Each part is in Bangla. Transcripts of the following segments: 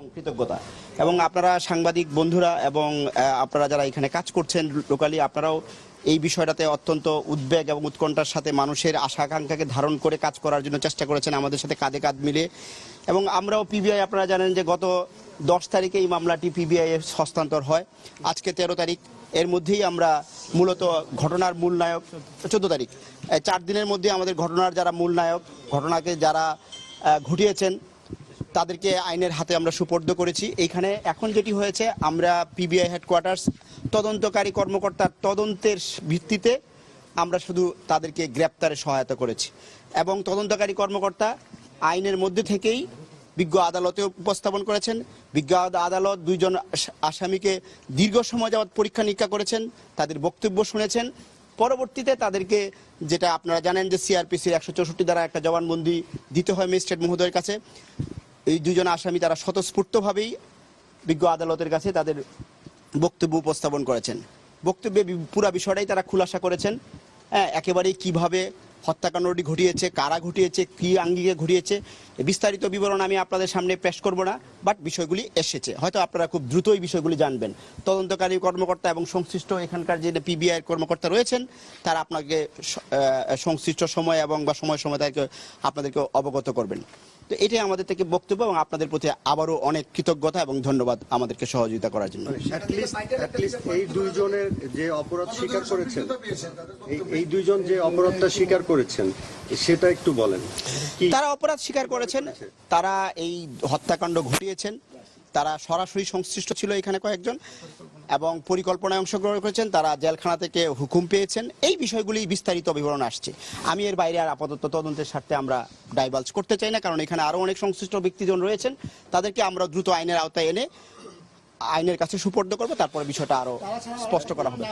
এবং কৃতজ্ঞতা। এবং আপনারা সাংবাদিক বন্ধুরা এবং আপনারা যারা এখানে কাজ করছেন লোকালি, আপনারাও এই বিষয়টাতে অত্যন্ত উদ্বেগ এবং উৎকণ্ঠার সাথে মানুষের আশা আকাঙ্ক্ষাকে ধারণ করে কাজ করার জন্য চেষ্টা করেছেন আমাদের সাথে কাঁধে কাঁধ মিলে। এবং আমরাও পিবিআই, আপনারা জানেন যে গত 10 তারিখে এই মামলাটি পিবিআই এর হস্তান্তর হয়, আজকে 13 তারিখ। এর মধ্যেই আমরা মূলত ঘটনার মূল নায়ক, 14 তারিখ, 4 দিনের মধ্যে আমাদের ঘটনার যারা মূল নায়ক, ঘটনাকে যারা ঘটিয়েছেন তাদেরকে আইনের হাতে আমরা সুপর্দ করেছি। এইখানে এখন যেটি হয়েছে, আমরা পিবিআই হেডকোয়ার্টার্স তদন্তকারী কর্মকর্তার তদন্তের ভিত্তিতে আমরা শুধু তাদেরকে গ্রেপ্তারে সহায়তা করেছি এবং তদন্তকারী কর্মকর্তা আইনের মধ্যে থেকেই বিজ্ঞ আদালতে উপস্থাপন করেছেন। বিজ্ঞ আদালত 2 জন আসামিকে দীর্ঘ সময় যাবৎ পরীক্ষা নিরীক্ষা করেছেন, তাদের বক্তব্য শুনেছেন। পরবর্তীতে তাদেরকে, যেটা আপনারা জানেন যে সিআরপিসির 164 দ্বারা একটা জবানবন্দি দিতে হয় ম্যাজিস্ট্রেট মহোদয়ের কাছে, এই 2 জন আসামি তারা স্বতঃস্ফূর্তভাবেই বিজ্ঞ আদালতের কাছে তাদের বক্তব্য উপস্থাপন করেছেন। বক্তব্যে পুরো বিষয়টাই তারা খুলাসা করেছেন। একেবারেই কিভাবে হত্যাকাণ্ডটি ঘটিয়েছে, কারা ঘটিয়েছে, কি আঙ্গিকে ঘটিয়েছে, বিস্তারিত বিবরণ আমি আপনাদের সামনে পেশ করব না, বাট বিষয়গুলি এসেছে, হয়তো আপনারা খুব দ্রুতই বিষয়গুলি জানবেন। তদন্তকারী কর্মকর্তা এবং সংশ্লিষ্ট এখানকার যে পিবিআই কর্মকর্তা রয়েছেন তারা আপনাকে সংশ্লিষ্ট সময় এবং বা সময় তাদেরকে আপনাদেরকে অবগত করবেন। তো এটাই আমাদের থেকে বক্তব্য এবং আপনাদের প্রতি আবারও অনেক কৃতজ্ঞতা এবং ধন্যবাদ আমাদেরকে সহযোগিতা করার জন্য। এই 2 জনের যে অপরাধ স্বীকার করেছেন, এই 2 জন যে অপরাধটা স্বীকার করেছেন সেটা একটু বলেন। তারা অপরাধ স্বীকার করেছেন, তারা এই হত্যাকাণ্ড ঘটিয়েছেন, তারা সরাসরি সংশ্লিষ্ট ছিল এখানে কয়েকজন এবং পরিকল্পনায় অংশগ্রহণ করেছেন, তারা জেলখানা থেকে হুকুম পেয়েছেন। এই বিষয়গুলি বিস্তারিত বিবরণ আসছে। আমি এর বাইরে আর আপাতত তদন্তের স্বার্থে আমরা ডাইভালজ করতে চাই না, কারণ এখানে আরো অনেক সংশ্লিষ্ট ব্যক্তিজন রয়েছেন, তাদেরকে আমরা দ্রুত আইনের আওতায় এনে আইনের কাছে সুপর্দ করবো, তারপরে বিষয়টা আরো স্পষ্ট করা হবে।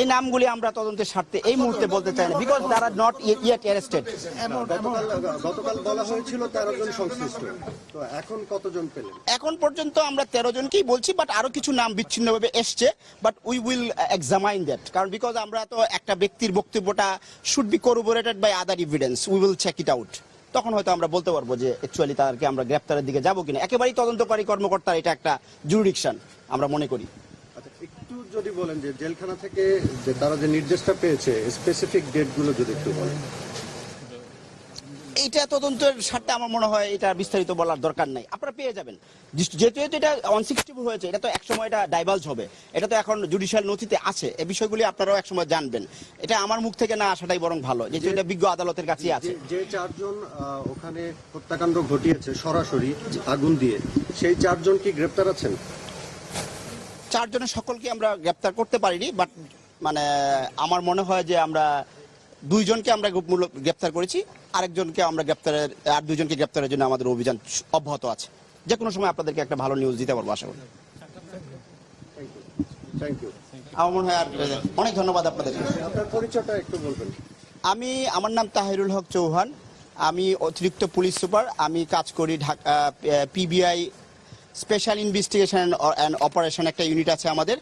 এই নামগুলি আমরা তদন্তের স্বার্থে এই মুহূর্তে বলতে চাই না, বিকজ তারা নট ইয়েট অ্যারেস্টেড। গতকাল বলা হয়েছিল 13 জন সংশ্লিষ্ট, তো এখন কতজন পেলেন? এখন পর্যন্ত আমরা 13 জনকেই বলছি, বাট আরো কিছু নাম বিচ্ছিন্নভাবে এসছে, but we will examine that, কারণ বিকজ আমরা তো একটা ব্যক্তির বক্তব্যটা should be corroborated by other evidence, we will check it out. তখন হয়তো আমরা বলতে পারবো যে অ্যাকচুয়ালি তাদেরকে আমরা গ্রেপ্তারের দিকে যাবো কিনা। একেবারেই তদন্তকারী কর্মকর্তার এটা একটা জুরিডিকশন আমরা মনে করি। আচ্ছা, একটু যদি বলেন যে জেলখানা থেকে যে তারা যে নির্দেশটা পেয়েছে স্পেসিফিক ডেটগুলো যদি একটু বলেন। এইটা তদন্তের স্বার্থে আমার মনে হয় এটা বিস্তারিত বলার দরকার নাই, আপনারা পেয়ে যাবেন। যেহেতু এটা 160 হয়েছে, এটা তো একসময় এটা ডাইভালজ হবে, এটা তো এখন জুডিশিয়াল নথিতে আছে, এই বিষয়গুলি আপনারাও একসময় জানবেন। এটা আমার মুখ থেকে না আসাটাই বরং ভালো, যেহেতু এটা বিজ্ঞ আদালতের কাছেই আছে। যে 4 জন ওখানে হত্যাকাণ্ড ঘটিয়েছে সরাসরি আগুন দিয়ে, সেই 4 জন কি গ্রেপ্তার আছেন? 4 জনের সকলকে আমরা গ্রেপ্তার করতে পারিনি, বাট মানে আমার মনে হয় যে আমরা 2 জনকে আমরা গ্রেপ্তার করেছি, আরেকজনকে আমরা গ্রেপ্তারের, আর 2 জনকে গ্রেপ্তারের জন্য আমাদের অভিযান অব্যাহত আছে। যে কোনো সময় আপনাদেরকে একটা ভালো নিউজ দিতে পারবো আশা করি। Thank you. আমার মনে হয় আর অনেক ধন্যবাদ আপনাদের। আপনার পরিচয়টা একটু বলবেন। আমার নাম তাহিরুল হক চৌহান, আমি অতিরিক্ত পুলিশ সুপার। আমি কাজ করি Dhaka PBI special investigation and operation, একটা ইউনিট আছে আমাদের,